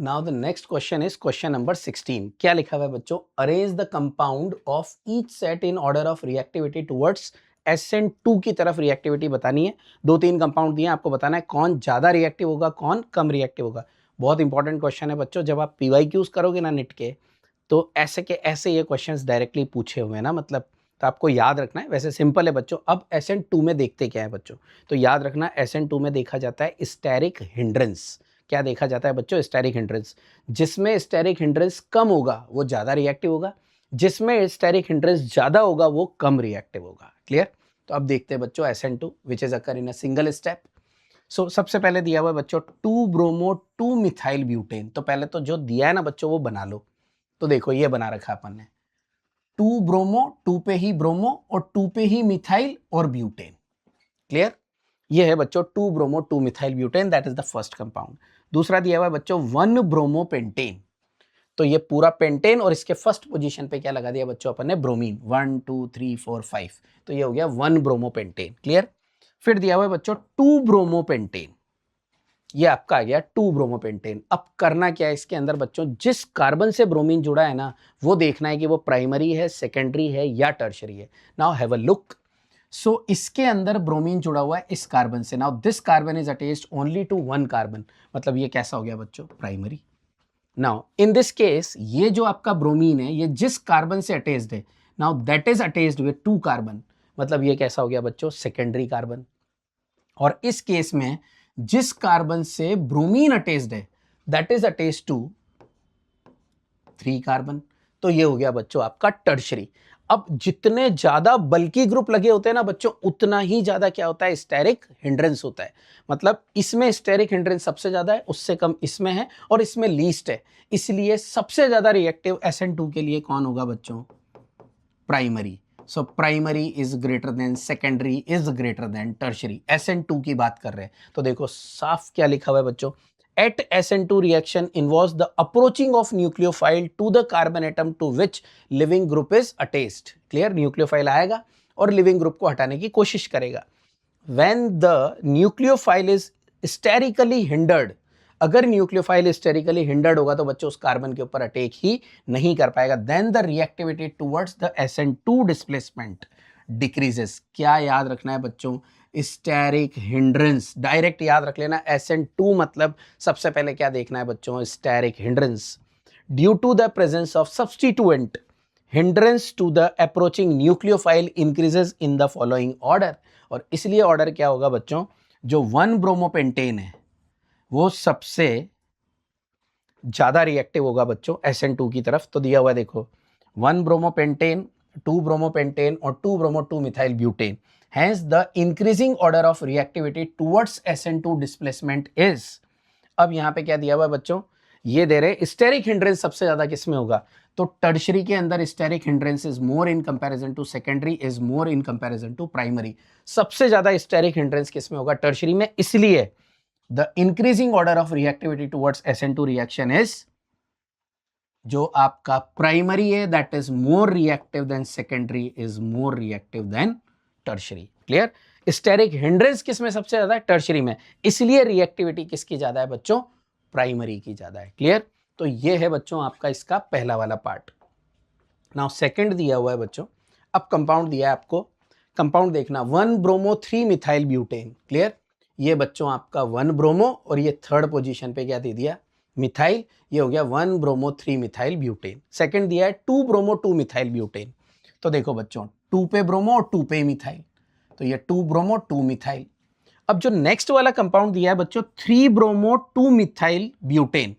Now the next question is question number 16। क्या लिखा हुआ है बच्चों? Arrange the compound of each set in order of reactivity towards SN2 की तरफ रिएक्टिविटी बतानी है। 2-3 कंपाउंड दिए, आपको बताना है कौन ज्यादा रिएक्टिव होगा, कौन कम रिएक्टिव होगा। बहुत इंपॉर्टेंट क्वेश्चन है बच्चों। जब आप PYQs करोगे ना निट के, तो ऐसे के ऐसे ये क्वेश्चंस डायरेक्टली पूछे हुए हैं ना, मतलब तो आपको याद रखना है। वैसे सिंपल है बच्चों। अब SN2 में देखते क्या है बच्चों, तो याद रखना SN2 में देखा जाता है स्टेरिक हिंड्रेंस। क्या देखा जाता है बच्चों? Steric hindrance. जिसमें स्टेरिक हिंड्रेंस कम होगा वो ज्यादा रिएक्टिव होगा, जिसमें स्टेरिक हिंड्रेंस ज्यादा होगा वो कम रिएक्टिव होगा। क्लियर? तो अब देखते हैं बच्चों SN2 which is occur in a single step. So सबसे पहले दिया हुआ है बच्चों 2 ब्रोमो 2 मिथाइल ब्यूटेन। तो पहले तो जो दिया है ना बच्चों वो बना लो। तो देखो ये बना रखा अपन ने 2 ब्रोमो, 2 पे ही ब्रोमो और 2 पे ही मिथाइल और ब्यूटेन। क्लियर? ये है बच्चों 2 bromo 2 methyl butane, that is the first compound. दूसरा दिया हुआ है बच्चों 1 ब्रोमो पेंटेन। तो ये पूरा पेंटेन और इसके फर्स्ट पोजीशन पे क्या लगा दिया बच्चों अपन ने? ब्रोमीन। 1 2 3 4 5। तो ये हो गया 1 ब्रोमो पेंटेन। क्लियर? फिर दिया हुआ है बच्चों 2 ब्रोमो पेंटेन। ये आपका आ गया 2 ब्रोमोपेंटेन। अब करना क्या है इसके अंदर बच्चों? जिस कार्बन से ब्रोमीन जुड़ा है ना, वो देखना है कि वो प्राइमरी है, सेकेंडरी है या टर्शरी है। Now have a look. So इसके अंदर ब्रोमीन जुड़ा हुआ है इस कार्बन से। Now this carbon is attached only to 1 carbon, मतलब ये कैसा हो गया बच्चों? Primary. Now in this case ये जो आपका ब्रोमीन है ये जिस कार्बन से अटैच्ड है, now that is attached with 2 carbon, मतलब ये कैसा हो गया बच्चों? Secondary carbon. और इस केस में जिस कार्बन से ब्रोमीन अटैच्ड है that is attached to 3 carbon, तो ये हो गया बच्चों आपका टर्शरी। अब जितने ज्यादा बल्की ग्रुप लगे होते हैं ना बच्चों, उतना ही ज्यादा क्या होता है? स्टेरिक हिंड्रेंस होता है। मतलब इसमें स्टेरिक हिंड्रेंस सबसे ज्यादा है, उससे कम इसमें है और इसमें लीस्ट है। इसलिए सबसे ज्यादा रिएक्टिव SN2 के लिए कौन होगा बच्चों? Primary. So primary is greater than secondary is greater than tertiary. SN2 की बात कर रहे हैं तो देखो साफ क्या लिखा हुआ है बच्चों? At SN2 reaction involves the approaching of nucleophile to the carbon atom to which living group is attached. Clear? nucleophile आएगा और living group को हटाने की कोशिश करेगा। When the nucleophile is sterically hindered, अगर न्यूक्लियोफाइल स्टेरिकली हिंडर्ड होगा तो बच्चों उस कार्बन के ऊपर अटैक ही नहीं कर पाएगा। Then the reactivity towards the SN2 displacement decreases. क्या याद रखना है बच्चों? Steric hindrance. डायरेक्ट याद रख लेना SN2 मतलब सबसे पहले क्या देखना है बच्चों? Steric hindrance. Due to the presence of substituent hindrance to the approaching nucleophile increases in the following order. और इसलिए ऑर्डर क्या होगा बच्चों? जो 1 ब्रोमोपेंटेन है वो सबसे ज्यादा रिएक्टिव होगा बच्चों SN2 की तरफ। तो दिया हुआ देखो 1 ब्रोमोपेंटेन, 2 ब्रोमोपेंटेन और 2 bromo 2 methyl butane. Hence the increasing order of reactivity towards SN2 displacement is। अब यहां पे क्या दिया हुआ है बच्चों? ये दे रहे स्टेरिक हिंड्रेंस सबसे ज्यादा किसमें होगा? तो टर्शरी के अंदर steric hindrance is more in comparison to secondary, is more in comparison to primary. सबसे ज्यादा स्टेरिक हिंड्रेंस किसमें होगा? टर्शरी में। इसलिए the increasing order of reactivity towards SN2 reaction is जो आपका प्राइमरी है that is more reactive than secondary is more reactive than tertiary। Clear? Steric hindrance किसमें सबसे ज्यादा है? टर्शरी में। इसलिए रिएक्टिविटी किसकी ज्यादा है बच्चों? प्राइमरी की ज्यादा है। क्लियर? तो ये है बच्चों आपका इसका पहला वाला पार्ट। नाउ सेकंड दिया हुआ है बच्चों। अब कंपाउंड दिया है आपको। कंपाउंड देखना 1 ब्रोमो 3 मिथाइल ब्यूटेन। क्लियर? ये बच्चों आपका 1 ब्रोमो और ये थर्ड पोजीशन पे क्या दे दिया? मिथाइल। ये हो गया 1 ब्रोमो 3 मिथाइल ब्यूटेन। सेकंड दिया है 2 ब्रोमो 2 मिथाइल ब्यूटेन। तो देखो बच्चों 2 पे ब्रोमो और 2 पे मिथाइल, तो ये 2 ब्रोमो 2 मिथाइल। अब जो नेक्स्ट वाला कंपाउंड दिया है बच्चों 3 bromo 2 methyl butane.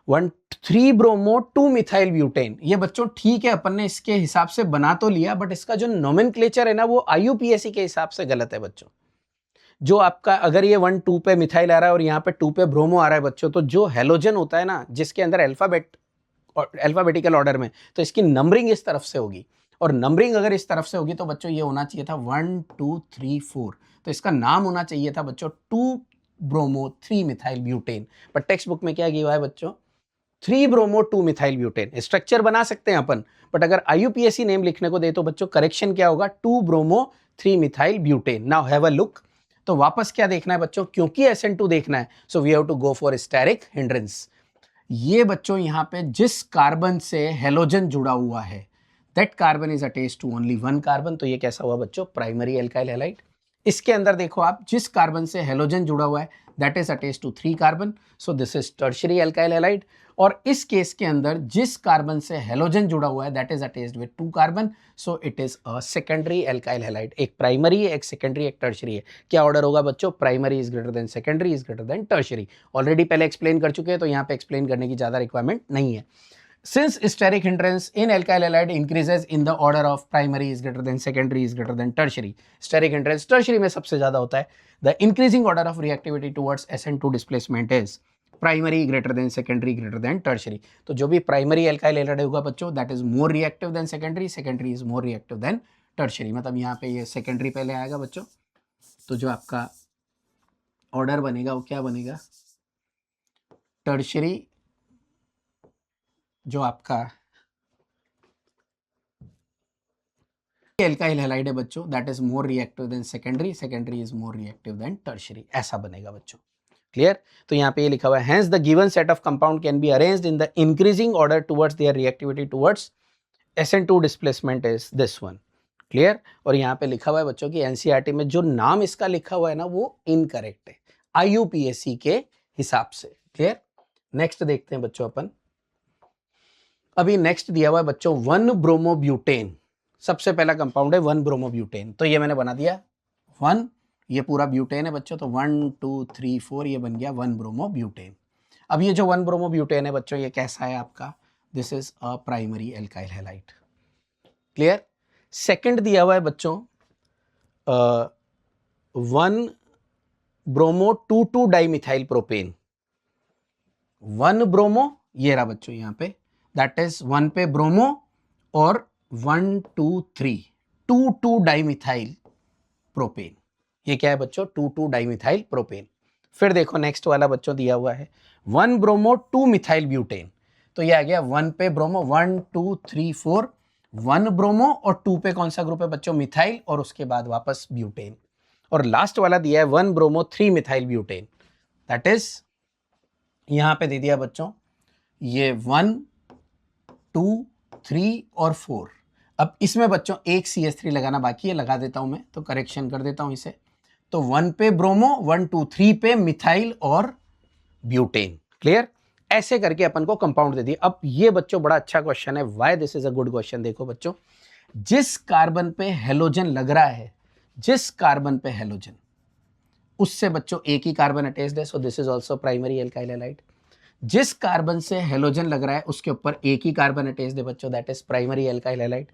3 bromo 2 methyl butane. ये बच्चों ठीक है अपन ने इसके हिसाब से बना तो लिया, बट इसका जो नोमेनक्लेचर है ना वो IUPAC के हिसाब से गलत है बच्चों। जो आपका अगर ये 1 2 पे मिथाइल आ रहा है और यहाँ पे 2 पे ब्रोमो आ रहा है बच्चों, तो जो हेलोजन होता है ना जिसके अंदर अल्फाबेटिकल ऑर्डर में, तो इसकी नंबरिंग इस तरफ से होगी। और नंबरिंग अगर इस तरफ से होगी तो बच्चों ये होना चाहिए था 1 2 3 4। तो इसका नाम होना चाहिए था बच्चों 2 ब्रोमो 3 मिथाइल ब्यूटेन। पर टेक्स्ट बुक में क्या किया हुआ है बच्चों? 3 ब्रोमो 2 मिथाइल ब्यूटेन। स्ट्रक्चर बना सकते हैं अपन, बट अगर IUPAC नेम लिखने को दे तो बच्चों करेक्शन क्या होगा? 2 bromo 3 methyl butane. Now have a look. तो वापस क्या देखना है बच्चों, क्योंकि SN2 देखना है, so we have to go for steric hindrance. ये बच्चों यहां पे जिस कार्बन से हेलोजन जुड़ा हुआ है, that carbon is attached to only one carbon, तो ये कैसा हुआ बच्चों, प्राइमरी एल्काइल हैलाइड। इसके अंदर देखो आप, जिस कार्बन से हेलोजन जुड़ा हुआ है that is attached to 3 carbon, so this is tertiary alkyl halide. और इस केस के अंदर जिस कार्बन से हेलोजन जुड़ा हुआ है that is attached with 2 carbon, so it is a secondary alkyl halide. एक प्राइमरी है, एक सेकेंडरी, एक टर्शियरी है। क्या ऑर्डर होगा बच्चों, primary is greater than secondary is greater than tertiary. Already पहले एक्सप्लेन कर चुके हैं, तो यहाँ पे एक्सप्लेन करने की ज्यादा रिक्वायरमेंट नहीं है। Since steric hindrance in alkyl halide increases in the order of primary is greater than secondary is greater than tertiary, steric hindrance tertiary में सबसे ज्यादा होता है। The increasing order of reactivity towards SN2 displacement is primary greater than secondary greater than tertiary। तो जो भी primary alkyl halide होगा बच्चों, that is more reactive than secondary, secondary is more reactive than tertiary। मतलब यहाँ पे ये secondary पहले आएगा बच्चों, तो जो आपका ऑर्डर बनेगा वो क्या बनेगा, टर्शियरी जो आपका एल्काइल हैलाइड है बच्चों, that is more reactive than secondary, secondary is more reactive than tertiary, ऐसा बनेगा बच्चों। क्लियर। तो यहाँ पे ये लिखा हुआ है, hence the given set of compound can be arranged in the increasing order towards their reactivity towards SN2 displacement is this one. Clear. और यहाँ पे लिखा हुआ है बच्चों की NCERT में जो नाम इसका लिखा हुआ है ना वो इनकरेक्ट है IUPAC के हिसाब से। क्लियर। नेक्स्ट देखते हैं बच्चों अपन, अभी नेक्स्ट दिया हुआ है बच्चों 1-ब्रोमोब्यूटेन। सबसे पहला कंपाउंड है 1-ब्रोमोब्यूटेन। तो ये मैंने बना दिया 1, ये पूरा ब्यूटेन है बच्चों, तो 1 2 3 4 ये बन गया 1-ब्रोमोब्यूटेन। अब ये जो 1-ब्रोमोब्यूटेन है बच्चों, ये कैसा है आपका, this is a primary alkyl halide. Clear. Second दिया हुआ है बच्चों 1-ब्रोमो 2,2-डाइमिथाइल प्रोपेन। 1-ब्रोमो ये रहा बच्चों यहाँ पे, दैट इज 1 पे ब्रोमो और 1 2 3 2,2-डाइमिथाइल प्रोपेन। ये क्या है बच्चों, 2,2-डाइमिथाइल प्रोपेन। फिर देखो नेक्स्ट वाला बच्चों दिया हुआ है 1-ब्रोमो 2-मिथाइल ब्यूटेन। तो ये आ गया 1 पे ब्रोमो, 1 2 3 4 1 ब्रोमो और 2 पे कौन सा ग्रुप है बच्चों, मिथाइल, और उसके बाद वापस ब्यूटेन। और लास्ट वाला दिया है 1-ब्रोमो 3-मिथाइल ब्यूटेन, दैट इज यहां पे दे दिया बच्चों ये 1 2 3 और 4। अब इसमें बच्चों एक CH3 लगाना बाकी है, लगा देता हूं मैं, तो करेक्शन कर देता हूं इसे। तो 1 पे ब्रोमो, 1 2 3 पे मिथाइल और ब्यूटेन। क्लियर। ऐसे करके अपन को कंपाउंड दे दिए। अब ये बच्चों बड़ा अच्छा क्वेश्चन है, why this is a good question. देखो बच्चों, जिस कार्बन पे हेलोजन लग रहा है, जिस कार्बन पे हेलोजन, उससे बच्चों एक ही कार्बन अटैच्ड है, सो this is also primary alkyl halide. जिस कार्बन से हेलोजन लग रहा है उसके ऊपर एक ही कार्बन अटैच्ड है बच्चों, that is primary alkyl halide.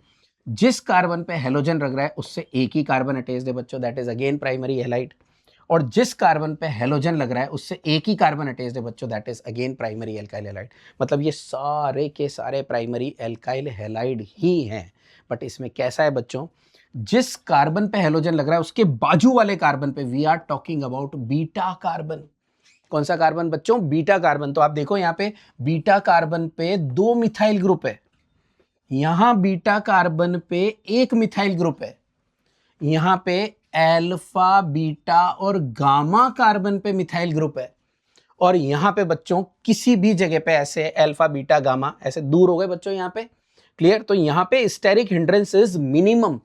जिस कार्बन पे हेलोजन लग रहा है उससे एक ही कार्बन अटैच्ड है बच्चों, that is again primary halide. और जिस कार्बन पे हेलोजन लग रहा है उससे एक ही कार्बन अटैच्ड है बच्चों, that is again primary alkyl halide. मतलब ये सारे के सारे प्राइमरी एल्काइल हैलाइड ही हैं। बट इसमें कैसा है बच्चों, जिस कार्बन पे हेलोजन लग रहा है उसके बाजू वाले कार्बन पे we are talking about beta carbon. कौन सा कार्बन बच्चों, बीटा कार्बन। तो आप देखो यहाँ पे बीटा कार्बन पे 2 मिथाइल ग्रुप है, यहां बीटा कार्बन पे 1 मिथाइल ग्रुप है, यहां पे अल्फा बीटा और गामा कार्बन पे मिथाइल ग्रुप है, और यहां पे बच्चों किसी भी जगह पे ऐसे अल्फा बीटा गामा ऐसे दूर हो गए बच्चों यहाँ पे। क्लियर। तो यहाँ पे स्टेरिक हिंड्रेंस इज मिनिमम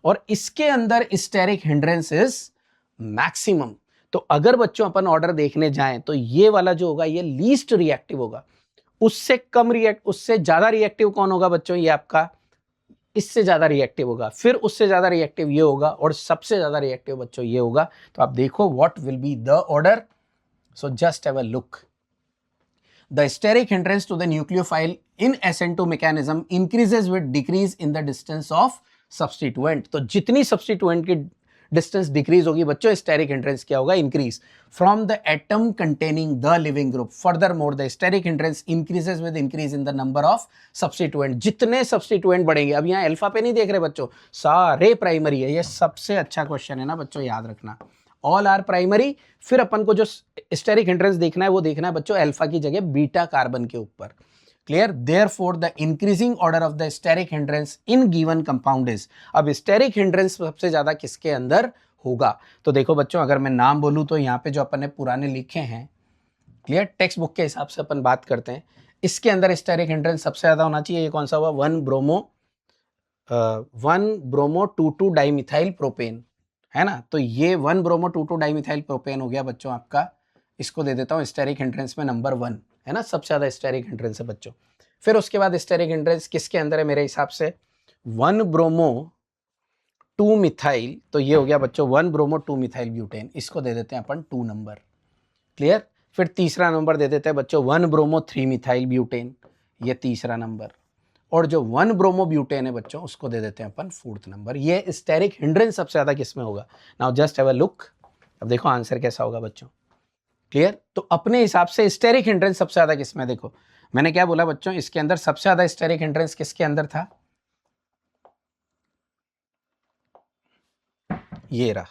और इसके अंदर स्टेरिक हिंड्रेंस इज मैक्सिमम। तो अगर बच्चों अपन ऑर्डर देखने जाएं तो ये वाला जो होगा ये लीस्ट रिएक्टिव होगा, उससे कम उससे ज्यादा रिएक्टिव कौन होगा बच्चों, ये आपका इससे ज्यादा रिएक्टिव होगा, फिर उससे ज्यादा रिएक्टिव ये होगा, और सबसे ज्यादा रिएक्टिव बच्चों ये होगा। तो आप देखो what will be the order, so just have a look. The steric hindrance to the nucleophile in SN2 mechanism increases with decrease in the distance of substituent। तो जितनी substituent की डिस्टेंस डिक्रीज होगी बच्चों, स्टेरिक हिंड्रेंस क्या होगा, increase from the atom containing the leaving group. Further more the steric hindrance increases with increase in the number of substituent. जितने substituent बढ़ेंगे, अब यहाँ अल्फा पे नहीं देख रहे बच्चों, सारे प्राइमरी है। ये सबसे अच्छा क्वेश्चन है ना बच्चों, याद रखना, ऑल आर प्राइमरी। फिर अपन को जो स्टेरिक हिंड्रेंस देखना है वो देखना है बच्चों अल्फा की जगह बीटा कार्बन के ऊपर। Clear? Therefore, the increasing order of the steric hindrance in given compound is, अब steric hindrance सबसे ज्यादा किसके अंदर होगा। तो देखो बच्चों, अगर मैं नाम बोलूँ तो यहाँ पे जो अपन ने पुराने लिखे हैं, क्लियर, टेक्स्ट बुक के हिसाब से अपन बात करते हैं, इसके अंदर स्टेरिक हिंड्रेंस सबसे ज़्यादा होना चाहिए। ये कौन सा हुआ? 1 ब्रोमो 2,2 डाइमिथाइल प्रोपेन, है ना। तो ये 1 ब्रोमो 2,2 डाइमिथाइल प्रोपेन हो गया बच्चों आपका। इसको दे देता हूँ स्टेरिक हिंड्रेंस में नंबर 1, है ना, सबसे ज़्यादा स्टेरिक हिंड्रेंस है बच्चों। फिर उसके बाद स्टेरिक हिंड्रेंस किसके अंदर है मेरे हिसाब से? 1 ब्रोमो 2 मिथाइल, तो ये हो गया बच्चों 1 ब्रोमो 2 मिथाइल ब्यूटेन, इसको दे देते हैं अपन 2 नंबर, क्लियर। फिर तीसरा नंबर दे देते हैं बच्चों 1 ब्रोमो 3 मिथाइल ब्यूटेन, ये तीसरा नंबर। और जो 1 ब्रोमो ब्यूटेन है बच्चों, उसको दे देते हैं अपन 4th नंबर। ये स्टेरिक हिंड्रेंस सबसे ज्यादा किसमें होगा? Now just have a look, अब देखो आंसर कैसा होगा बच्चों, क्लियर। तो अपने हिसाब से स्टेरिक हिंड्रेंस सबसे ज्यादा किसमें? देखो मैंने क्या बोला बच्चों, इसके अंदर सबसे ज्यादा स्टेरिक हिंड्रेंस किसके अंदर था? ये रहा,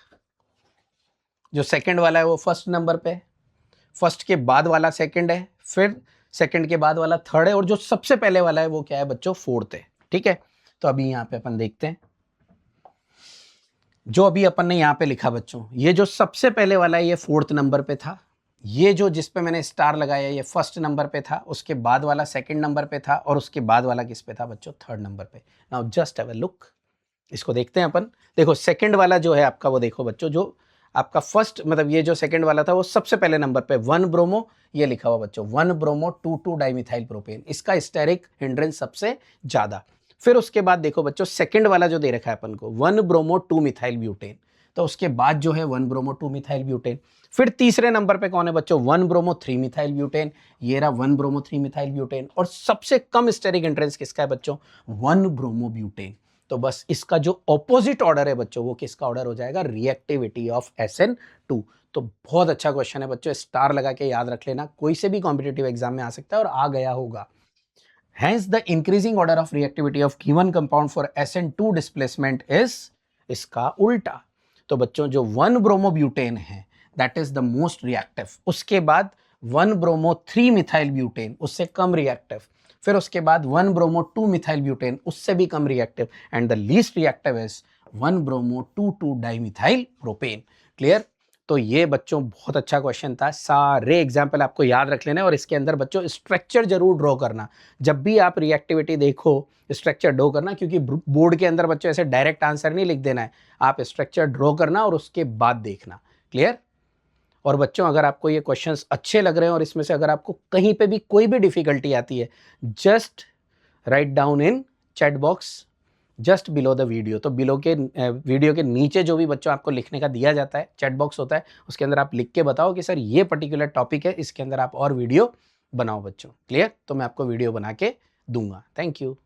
जो सेकंड वाला है वो फर्स्ट नंबर पे, फर्स्ट के बाद वाला सेकंड है, फिर सेकंड के बाद वाला थर्ड है, और जो सबसे पहले वाला है वो क्या है बच्चों? 4th है, ठीक है। तो अभी यहाँ पे अपन देखते हैं, जो अभी अपन ने यहाँ पे लिखा बच्चों, ये जो सबसे पहले वाला है ये 4th नंबर पे था, ये जो जिस पे मैंने स्टार लगाया ये फर्स्ट नंबर पे था, उसके बाद वाला सेकंड नंबर पे था, और उसके बाद वाला किस पे था बच्चों? 3rd नंबर पे। Now just have a look, इसको देखते हैं अपन। देखो सेकंड वाला जो है आपका, वो देखो बच्चों, जो आपका फर्स्ट, मतलब ये जो सेकंड वाला था वो सबसे पहले नंबर पे 1 ब्रोमो, ये लिखा हुआ बच्चों 1 ब्रोमो 2,2 डाइमिथाइल प्रोपेन, इसका स्टेरिक हिंड्रेंस सबसे ज्यादा। फिर उसके बाद देखो बच्चों सेकंड वाला जो दे रखा है अपन को 1 ब्रोमो 2 मिथाइल ब्यूटेन, तो उसके बाद जो है 1 ब्रोमो 2 मिथाइल ब्यूटेन। फिर तीसरे नंबर पे कौन है बच्चों? 1 ब्रोमो 3 मिथाइल ब्यूटेन, ये रहा 1 ब्रोमो 3 मिथाइल ब्यूटेन। और सबसे कम स्टेरिक हिंड्रेंस किसका है बच्चों? 1 ब्रोमो ब्यूटेन। तो बस इसका जो ऑपोजिट ऑर्डर है बच्चों, वो किसका ऑर्डर हो जाएगा? Reactivity of SN2। तो बहुत अच्छा क्वेश्चन है बच्चों, स्टार लगा के याद रख लेना, कोई से भी कॉम्पिटिटिव एग्जाम में आ सकता है और आ गया होगा। Hence the increasing order of reactivity of given compound for SN2 displacement is इसका उल्टा। तो बच्चों जो 1 ब्रोमोब्यूटेन है that is the most reactive, उसके बाद 1 ब्रोमो 3 मिथाइल ब्यूटेन उससे कम रिएक्टिव, फिर उसके बाद 1 ब्रोमो 2 मिथाइल ब्यूटेन उससे भी कम reactive, and the least reactive is 1 bromo 2,2 dimethyl propane, clear. तो ये बच्चों बहुत अच्छा क्वेश्चन था, सारे एग्जाम्पल आपको याद रख लेना है, और इसके अंदर बच्चों स्ट्रक्चर जरूर ड्रॉ करना। जब भी आप रिएक्टिविटी देखो स्ट्रक्चर ड्रॉ करना, क्योंकि बोर्ड के अंदर बच्चों ऐसे डायरेक्ट आंसर नहीं लिख देना है, आप स्ट्रक्चर ड्रॉ करना और उसके बाद देखना, क्लियर। और बच्चों अगर आपको ये क्वेश्चंस अच्छे लग रहे हैं और इसमें से अगर आपको कहीं पे भी कोई भी डिफिकल्टी आती है, just write down in chat box just below the video. तो बिलो के वीडियो के नीचे जो भी बच्चों आपको लिखने का दिया जाता है, चैट बॉक्स होता है, उसके अंदर आप लिख के बताओ कि सर ये पर्टिकुलर टॉपिक है, इसके अंदर आप और वीडियो बनाओ बच्चों, क्लियर। तो मैं आपको वीडियो बना के दूंगा। Thank you.